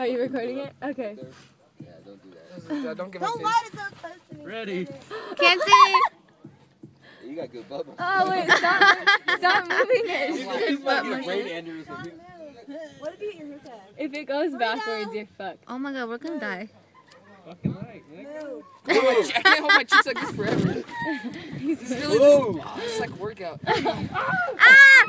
Are you recording it? Okay. Yeah, don't do that. Don't give Don't lie to so close to me. Ready. Can't see. You got good bubbles. Oh wait, stop moving it. What if you hit your haircut? If it goes backwards, you're fucked. Oh my god, we're gonna die. Fucking right, Nick. Move. I can't hold my cheeks like this forever. This is really Whoa. this is like workout. Ah!